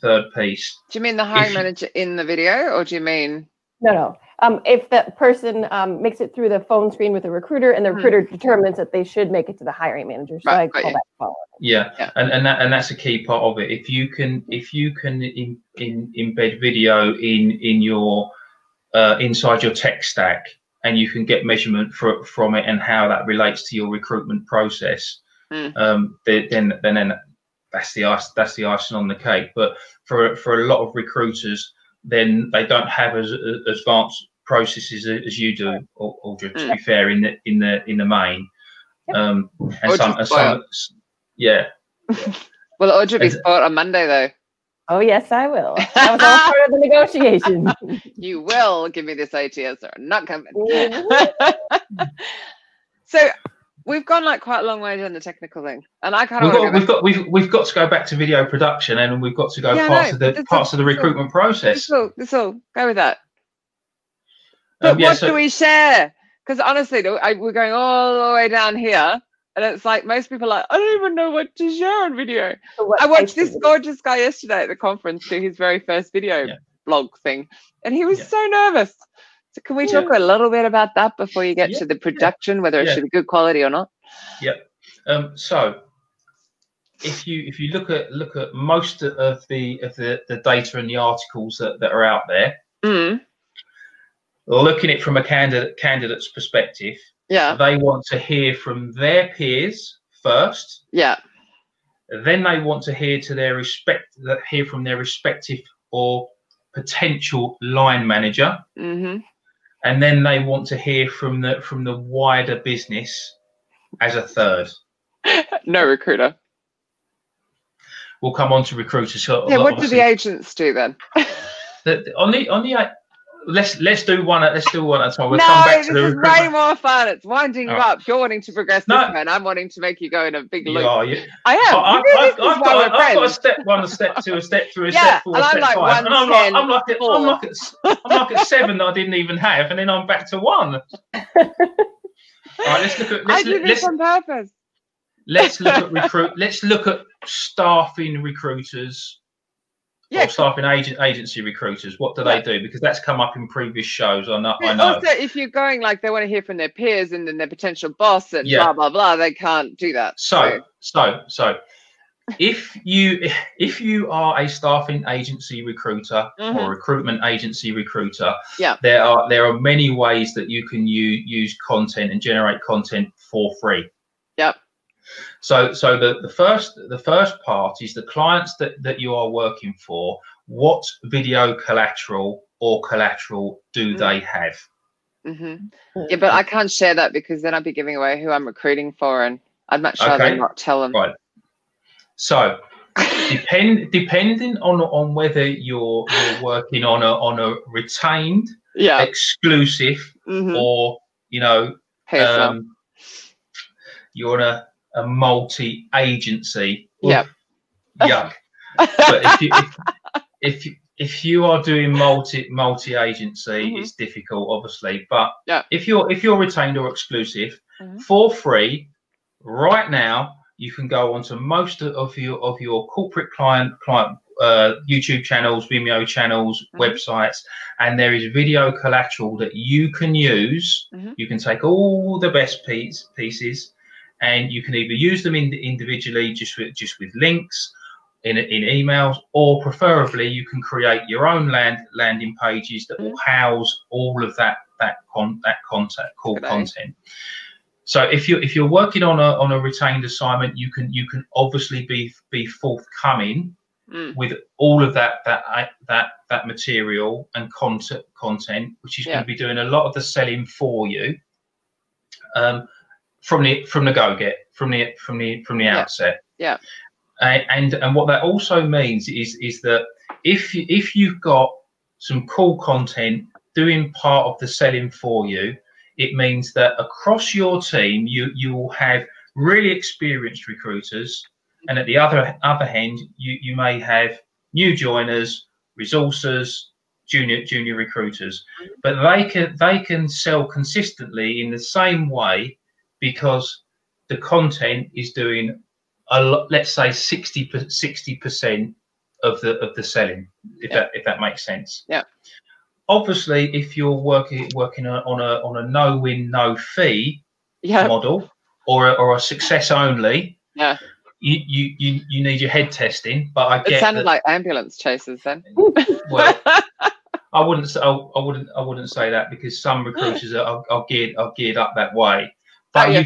third piece. Do you mean the hiring manager in the video, or do you mean? No. If that person makes it through the phone screen with a recruiter, and the recruiter determines that they should make it to the hiring manager, so I call that quality. Yeah. And that's a key part of it. If you can embed video in your inside your tech stack, and you can get measurement from it and how that relates to your recruitment process, then that's the icing on the cake. But for a lot of recruiters, then they don't have as advanced processes as you do, Audra, to be fair, in the main. And some yeah. Well, Audra be sport on Monday though. Oh yes, I will. That was all part of the negotiation. You will give me this ATS or not coming. So we've gone like quite a long way down the technical thing, and I kind of we've got to go back to video production, and we've got to go parts of the recruitment process. This will go with that. But what do we share? Because honestly, we're going all the way down here, and it's like most people are like, I don't even know what to share on video. I watched this gorgeous guy yesterday at the conference do his very first video blog thing, and he was so nervous. So can we talk a little bit about that before you get to the production, whether it should be good quality or not? Yep. So if you look at most of the data and the articles that are out there, looking at it from a candidate's perspective, they want to hear from their peers first. Then they want to hear from their respective or potential line manager. And then they want to hear from the wider business as a third. No recruiter. We'll come on to recruiters. So what do the agents do then? Let's do one at a time. We'll no, come back to the this is way more fun. It's winding you up. You're wanting to progress this way, and I'm wanting to make you go in a big loop. I am. I've got a step one, a step two, a step three, a step four, a step five. And I'm like at 7 that I didn't even have, and then I'm back to 1. All right, let's look at. I did this on purpose. Let's look at staffing recruiters. Or staffing agency recruiters. What do they do? Because that's come up in previous shows. I know. Also, if you're going like they want to hear from their peers and then their potential boss and blah blah blah, they can't do that. So if you are a staffing agency recruiter or a recruitment agency recruiter, there are many ways that you can use content and generate content for free. So the first part is the clients that you are working for. What video collateral do they have? Yeah, but I can't share that because then I'd be giving away who I'm recruiting for, and I'd much rather not tell them. Right. So depending on whether you're working on a retained, exclusive, or you're on a multi-agency. Yuck. But if you are doing multi-agency, it's difficult, obviously. But if you're retained or exclusive, for free, right now, you can go onto most of your corporate client YouTube channels, Vimeo channels, websites, and there is video collateral that you can use. You can take all the best pieces. And you can either use them individually, just with links in emails, or preferably you can create your own landing pages that will house all of that content. So if you're working on a retained assignment, you can obviously be forthcoming with all of that material and content, which is going to be doing a lot of the selling for you from the outset. Yeah. And what that also means is that if you've got some cool content doing part of the selling for you, it means that across your team you will have really experienced recruiters, and at the other hand you may have new joiners, resources, junior recruiters, but they can sell consistently in the same way because the content is doing a lot, let's say 60% of the selling, if that makes sense. Yeah. Obviously, if you're working on a no-win, no-fee model or a success only, you need your head testing. But I get it sounded like ambulance chasers then. Well, I wouldn't say that, because some recruiters are geared up that way. But you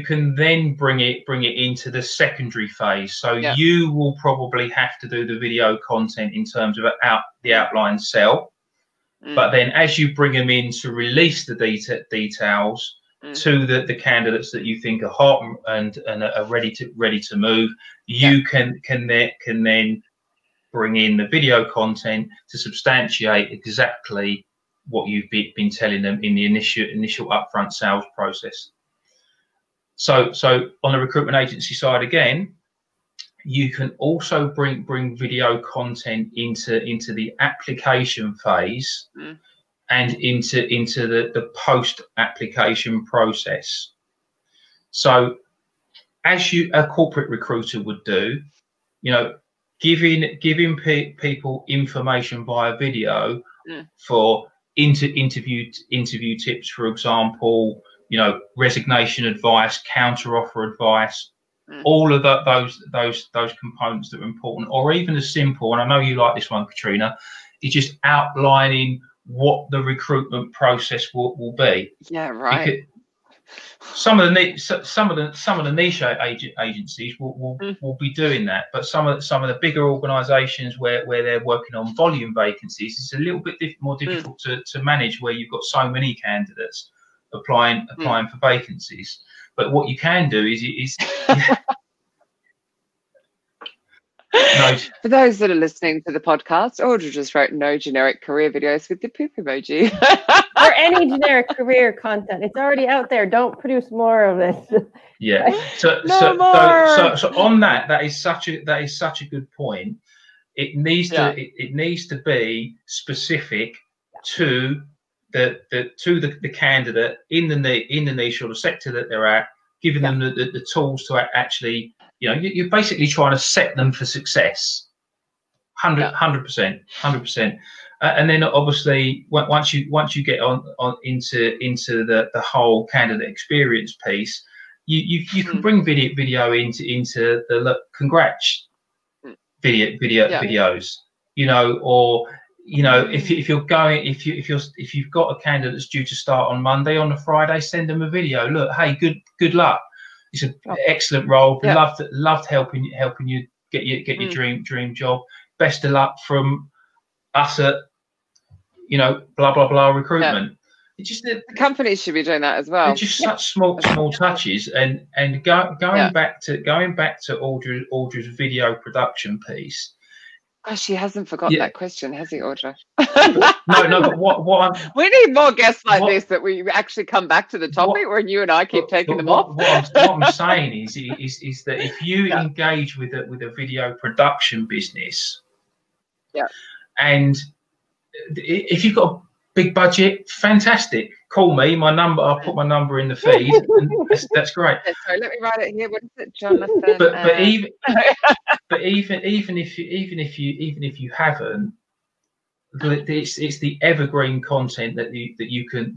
can then bring it into the secondary phase. So you will probably have to do the video content in terms of the outline sell, but then as you bring them in to release the details to the candidates that you think are hot and are ready to move, you can then bring in the video content to substantiate exactly what you've been telling them in the initial upfront sales process. So on the recruitment agency side, again, you can also bring video content into the application phase and into the post application process. So as a corporate recruiter would do, giving people information via video for interview tips, for example, resignation advice, counter offer advice, all of those components that are important, or even as simple, and I know you like this one, Katrina, is just outlining what the recruitment process will be. Yeah, right. Because some of the niche agencies will be doing that, but some of the bigger organisations where they're working on volume vacancies, it's a little bit more difficult to manage, where you've got so many candidates applying for vacancies. But what you can do is no. For those that are listening to the podcast, Audra just wrote no generic career videos with the poop emoji. Or any generic career content. It's already out there. Don't produce more of it. Yeah. So on that is such a good point. It needs to be specific to the candidate in the niche or the sector that they're at, giving them the tools to actually, you're basically trying to set them for success. 100%. And then obviously once you get on into the whole candidate experience piece, you can bring video into the congrats videos, or if you've got a candidate that's due to start on Monday, on a Friday, send them a video. Look, hey, good luck. It's an excellent role. Loved helping you get your dream job. Best of luck from us at blah blah blah recruitment. It's just the companies should be doing that as well. They're just such small touches, and going back to Audra's video production piece. Gosh, she hasn't forgotten that question, has he, Audra? No, but what we need more guests like this, that we actually come back to the topic, where you and I keep taking them off. What I'm saying is that if you engage with a video production business, and if you've got a big budget, fantastic. Call me. My number. I'll put my number in the feed. And that's great. Sorry, let me write it here. What is it, Jonathan? But even if you haven't, it's the evergreen content that you can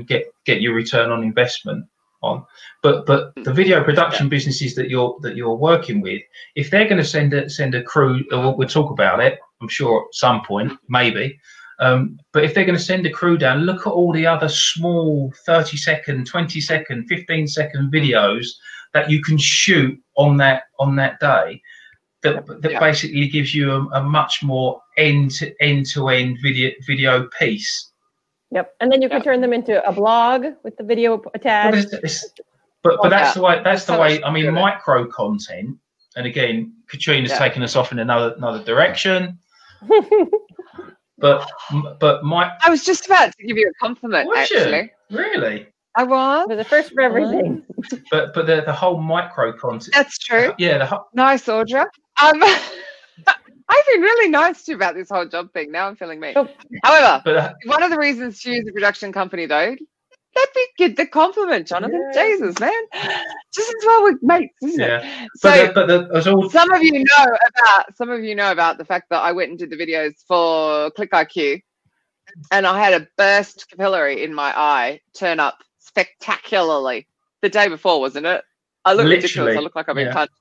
get your return on investment on. But the video production businesses that you're working with, if they're going to send a crew, we'll talk about it, I'm sure at some point, maybe. But if they're going to send a crew down, look at all the other small 30-second, 20-second, 15-second videos that you can shoot on that day, that basically gives you a much more end-to-end video piece. Yep, and then you can turn them into a blog with the video attached. But that's the way. That's the way. I mean, micro content. And again, Katrina's taken us off in another direction. but I was just about to give you a compliment, actually. Really? I was. It was the first for everything. But the whole micro content. That's true. Yeah. Nice, Audra. I've been really nice to you about this whole job thing. Now I'm feeling mean. However, one of the reasons to use a production company, though, let me get the compliment, Jonathan. Yeah. Jesus, man. Just as well with mates, isn't it? So some of you know about the fact that I went and did the videos for ClickIQ, and I had a burst capillary in my eye turn up spectacularly the day before, wasn't it? I look ridiculous. I look like I've been punched.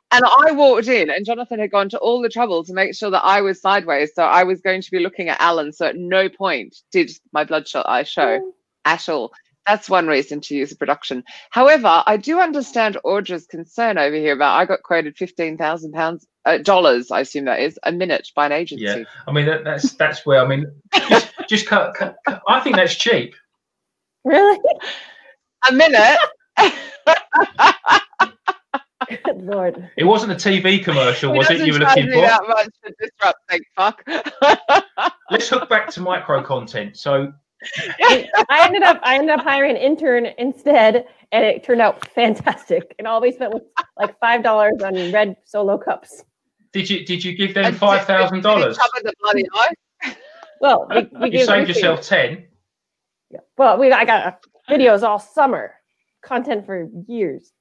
And I walked in, and Jonathan had gone to all the trouble to make sure that I was sideways, so I was going to be looking at Alan. So at no point did my bloodshot eye show at all. That's one reason to use a production. However, I do understand Audra's concern over here about I got quoted $15,000 dollars, I assume that is, a minute by an agency. Yeah, I mean that's where, I mean, just cut. I think that's cheap. Really? A minute? Good Lord. It wasn't a TV commercial, was it? You were looking for that much to disrupt, thank fuck. Let's hook back to micro content. So I ended up hiring an intern instead, and it turned out fantastic. And all we spent was like $5 on red Solo cups. Did you give them $5,000? Cover the bloody eye. Well, you saved yourself 10. Yeah. Well, I got videos all summer, content for years.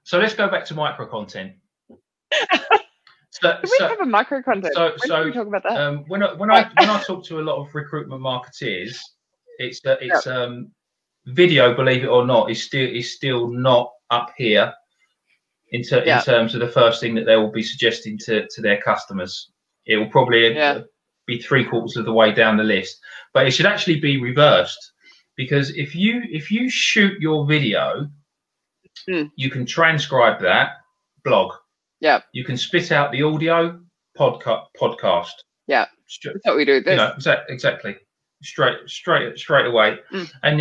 So let's go back to micro content. Can we have a micro content? So can we talk about that? When I talk to a lot of recruitment marketeers, it's video, believe it or not, is still not up here in terms of the first thing that they will be suggesting to their customers. It will probably be 3/4 of the way down the list, but it should actually be reversed, because if you shoot your video, you can transcribe that, blog. Yeah. You can spit out the audio, podcast. Yeah. That's what we do with this. You know, exactly. Straight away. And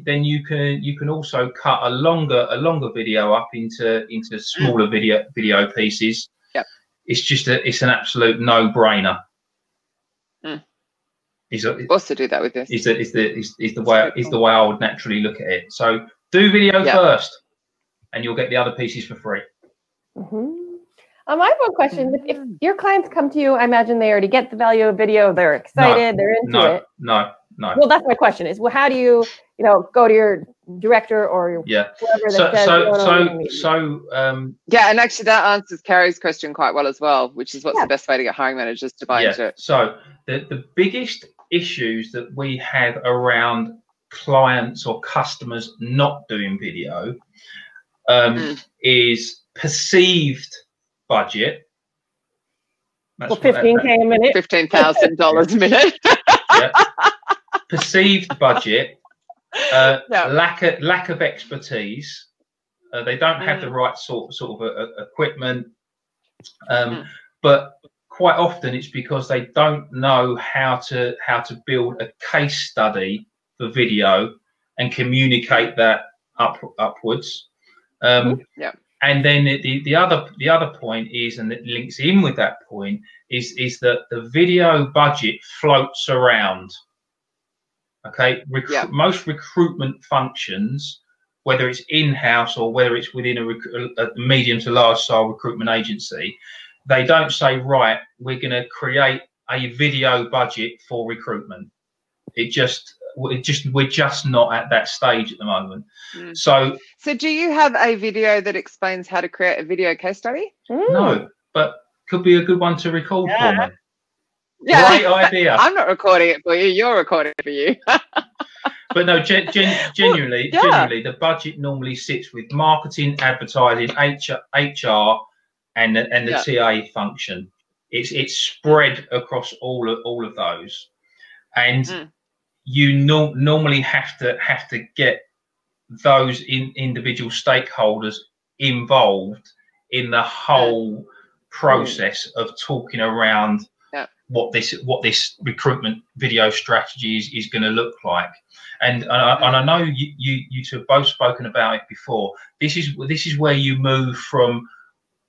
then you can also cut a longer video up into smaller video pieces. Yeah. It's an absolute no-brainer. Also do that with this. Is the way I would naturally look at it. So do video first, and you'll get the other pieces for free. I have one question. If your clients come to you, I imagine they already get the value of video. They're excited. They're into it. No. Well, that's my question. Is how do you go to your director or whoever that says and actually that answers Carrie's question quite well as well, which is what's the best way to get hiring managers to buy into it. So the biggest issues that we have around clients or customers not doing video is perceived budget. Well, $15K a minute. $15,000 a minute. Perceived budget. Lack of expertise. They don't have the right sort of equipment. But quite often it's because they don't know how to build a case study for video and communicate that upwards. And then the other point is, and it links in with that point, is that the video budget floats around. Okay, most recruitment functions, whether it's in-house or whether it's within a medium to large scale recruitment agency, they don't say, right, we're going to create a video budget for recruitment. We're just not at that stage at the moment. So do you have a video that explains how to create a video case study? No, but could be a good one to record for me. Great idea. I'm not recording it for you. You're recording it for you. But no, genuinely, the budget normally sits with marketing, advertising, HR, and the TA function. It's spread across all of those, and you normally have to get those individual stakeholders involved in the whole process of talking around what this recruitment video strategy is going to look like. And I know you two have both spoken about it before. This is where you move from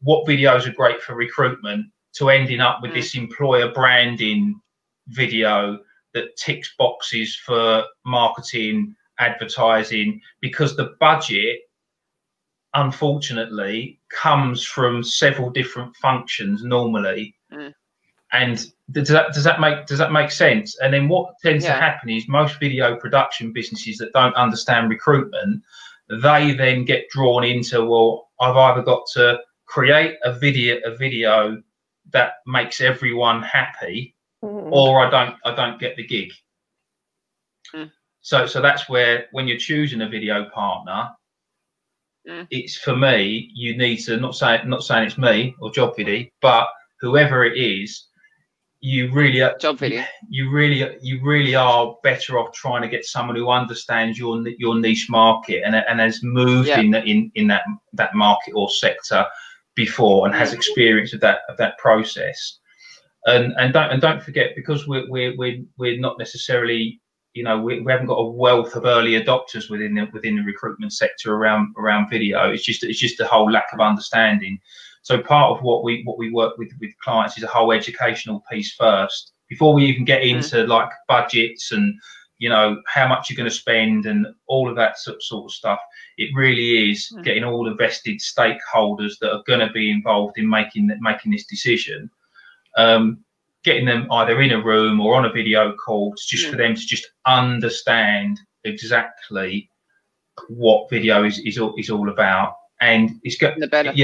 what videos are great for recruitment to ending up with this employer branding video that ticks boxes for marketing, advertising, because the budget unfortunately comes from several different functions normally. And does that make sense? And then what tends to happen is most video production businesses that don't understand recruitment, they then get drawn into, well, I've either got to create a video that makes everyone happy, or I don't get the gig. So that's where, when you're choosing a video partner, it's, for me, you need to, not saying it's me or JOBVIDDY, but whoever it is, you really are better off trying to get someone who understands your niche market and has moved in that market or sector before and has experience of that process. And don't forget, because we're not necessarily, you know, we haven't got a wealth of early adopters within the recruitment sector around video. It's just a whole lack of understanding. So part of what we work with clients is a whole educational piece first, before we even get into like budgets and, you know, how much you're going to spend and all of that sort of stuff. It really is getting all the vested stakeholders that are going to be involved in making this decision, getting them either in a room or on a video call, just for them to just understand exactly what video is all about. And it's got the benefit.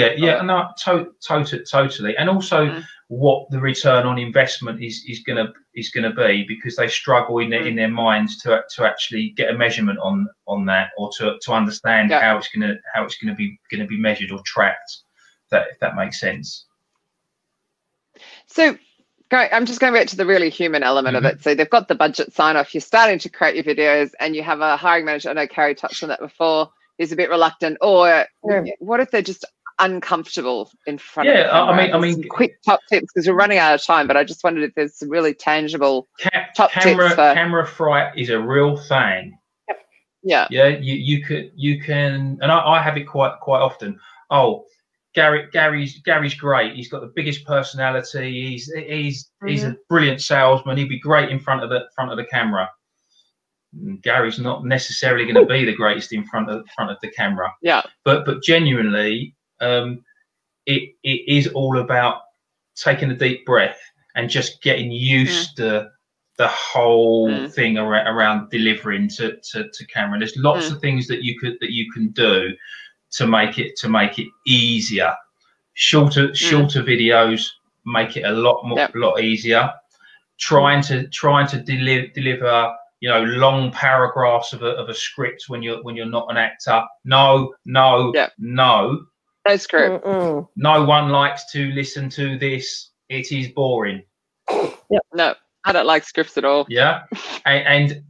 Totally. And also what the return on investment is gonna be, because they struggle in their minds to actually get a measurement on that, or to understand how it's gonna be measured or tracked. If that makes sense. So I'm just going back to the really human element of it. So they've got the budget sign off. You're starting to create your videos, and you have a hiring manager. I know Carrie touched on that before. Is a bit reluctant, or what if they're just uncomfortable in front of the camera? I mean, quick top tips, because we're running out of time, but I just wondered if there's some really tangible top tips for camera fright is a real thing. You can, and I have it quite often. Oh, Gary's great. He's got the biggest personality. He's a brilliant salesman. He'd be great in front of the camera. Gary's not necessarily going to be the greatest in front of the camera. But genuinely, it is all about taking a deep breath and just getting used to the whole thing around delivering to camera. And there's lots of things that you can do to make it easier. Shorter videos make it a lot easier. Trying to deliver, you know, long paragraphs of a script when you're not an actor. No script. No one likes to listen to this. It is boring. No, I don't like scripts at all. And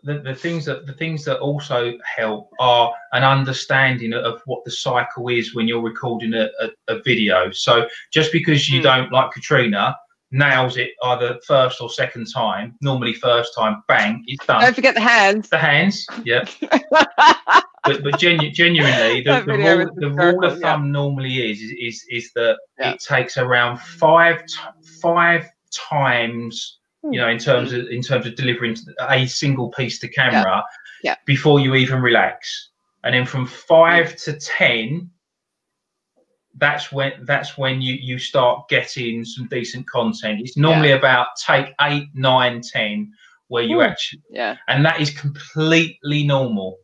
the things that also help are an understanding of what the cycle is when you're recording a video. So just because you don't, like Katrina, nails it either first or second time, normally first time, bang, it's done. Don't forget the hands. The hands, but genuinely, the rule of thumb normally is that it takes around five times, you know, in terms of delivering a single piece to camera before you even relax. And then from 5 to 10, that's when you start getting some decent content. It's normally about take 8, 9, 10 where you actually and that is completely normal.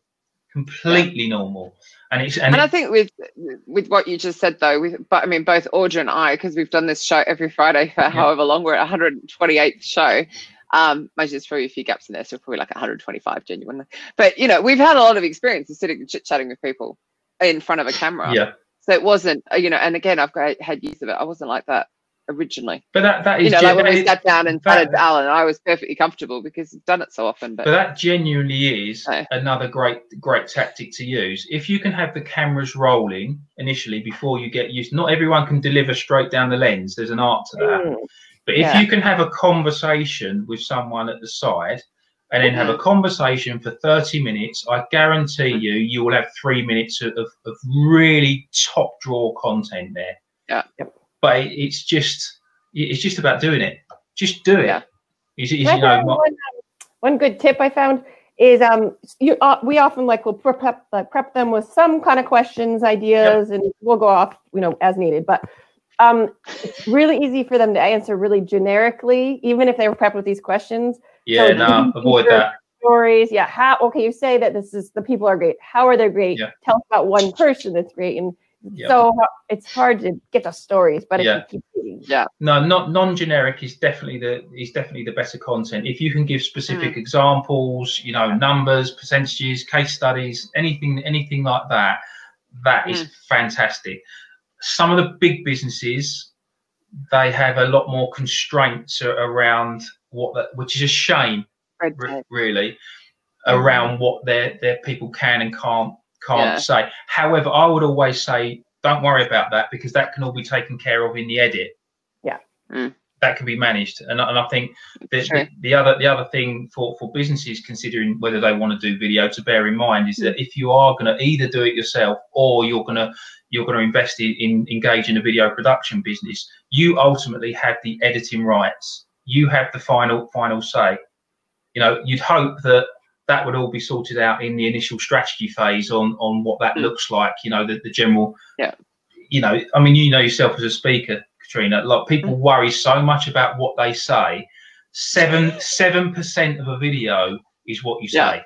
Normal. And I think with what you just said though, but I mean both Audra and I, because we've done this show every Friday for however long, we're at 128th show. There's probably a few gaps in there, so probably like 125 genuinely. But you know, we've had a lot of experience of sitting and chit-chatting with people in front of a camera. So it wasn't, you know, and again, I've had use of it. I wasn't like that originally. But that is, you know, like when we is, sat down and chatted to Alan, I was perfectly comfortable because I've done it so often. But that genuinely is another great tactic to use. If you can have the cameras rolling initially before you get used, not everyone can deliver straight down the lens. There's an art to that. But if you can have a conversation with someone at the side and then have a conversation for 30 minutes, I guarantee you will have 3 minutes of really top drawer content there. Yeah. But it's just about doing it. Just do it. Yeah. One good tip I found is we often will prep them with some kind of questions, ideas, and we'll go off, you know, as needed. But it's really easy for them to answer really generically, even if they were prepped with these questions. Yeah, so avoid that. Stories. Yeah. You say that the people are great. How are they great? Yeah. Tell us about one person that's great. And so it's hard to get the stories, but if you keep reading. Not non-generic is definitely the better content. If you can give specific examples, you know, numbers, percentages, case studies, anything like that, that is fantastic. Some of the big businesses, they have a lot more constraints around which is a shame, really, around what their people can and can't say. However, I would always say, don't worry about that, because that can all be taken care of in the edit. Yeah. That can be managed. And I think the other thing for businesses considering whether they want to do video to bear in mind is that if you are going to either do it yourself or you're going to invest in engage in a video production business, you ultimately have the editing rights. You have the final say. You know, you'd hope that would all be sorted out in the initial strategy phase on what that looks like. You know, the general. You know, I mean, you know yourself as a speaker, Katrina. Like, people worry so much about what they say. 7% of a video is what you say.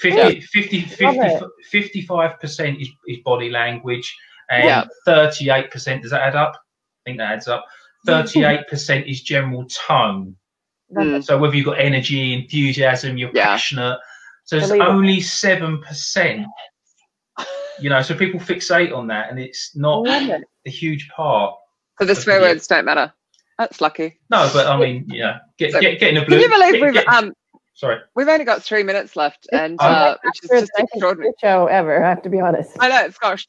55% is body language, and 38%. Does that add up? I think that adds up. 38% is general tone. So whether you've got energy, enthusiasm, you're passionate. So it's only 7%. You know, so people fixate on that, and it's not a huge part. So the swear words don't matter. That's lucky. No, but I mean, get in a blue. Can you believe we've only got 3 minutes left, and which is just extraordinary show ever. I have to be honest. I know, it's gosh.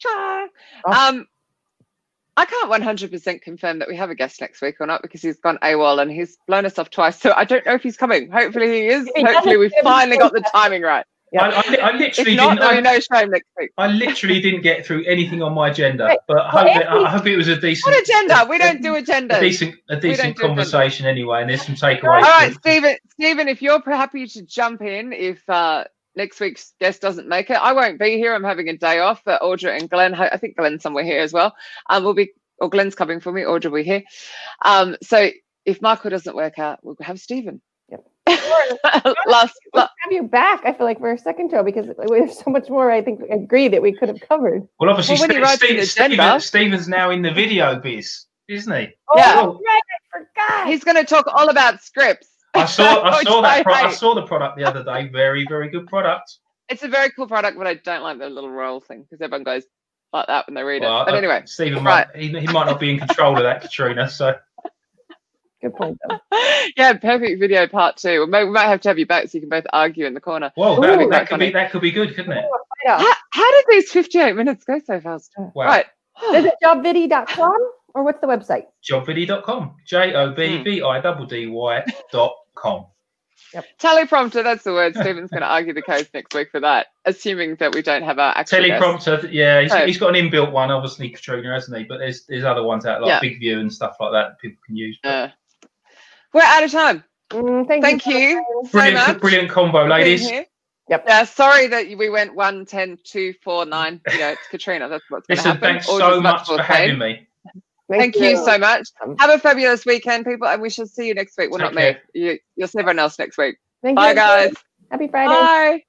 I can't 100% confirm that we have a guest next week or not, because he's gone AWOL and he's blown us off twice. So I don't know if he's coming. Hopefully he is. Hopefully we've finally got the timing right. I literally I literally didn't get through anything on my agenda, but I hope it was a decent. What agenda? We don't do agendas. A decent conversation anyway, and there's some takeaways. All right, Stephen, if you're happy to jump in, if next week's guest doesn't make it, I won't be here. I'm having a day off. But Audra and Glenn, I think Glenn's somewhere here as well. Glenn's coming for me. Audra will be here. So if Michael doesn't work out, we'll have Stephen. Have you back, I feel like, for a second show, because there's so much more I think I agree that we could have covered. Well, obviously Stephen's now in the video biz, isn't he? Right, I forgot. He's going to talk all about scripts. I saw the product the other day. Very, very good product. It's a very cool product, but I don't like the little roll thing, because everyone goes like that when they read it. But anyway, Stephen he might not be in control of that, Katrina. So good point, though. Yeah, perfect video part 2. We might have to have you back so you can both argue in the corner. Well, that could be good, couldn't it? How did these 58 minutes go so fast? Wow. Right. Is it JOBVIDDY.com, or what's the website? JOBVIDDY.com. JOBVIDDY.com. Yep. Teleprompter, that's the word. Stephen's going to argue the case next week for that, assuming that we don't have our actual teleprompter. Yeah, he's got an inbuilt one, obviously, Katrina, hasn't he? But there's other ones out like Big View and stuff like that people can use. We're out of time. Thank you so much. Brilliant combo, ladies. Yep. Yeah, sorry that we went 1, 10, 2, 4, 9. It's Katrina. That's what's going to happen. Thanks so much for having me. Thank you so much. Have a fabulous weekend, people, and we shall see you next week. Well, not me. You'll see everyone else next week. Bye, guys. Happy Friday. Bye.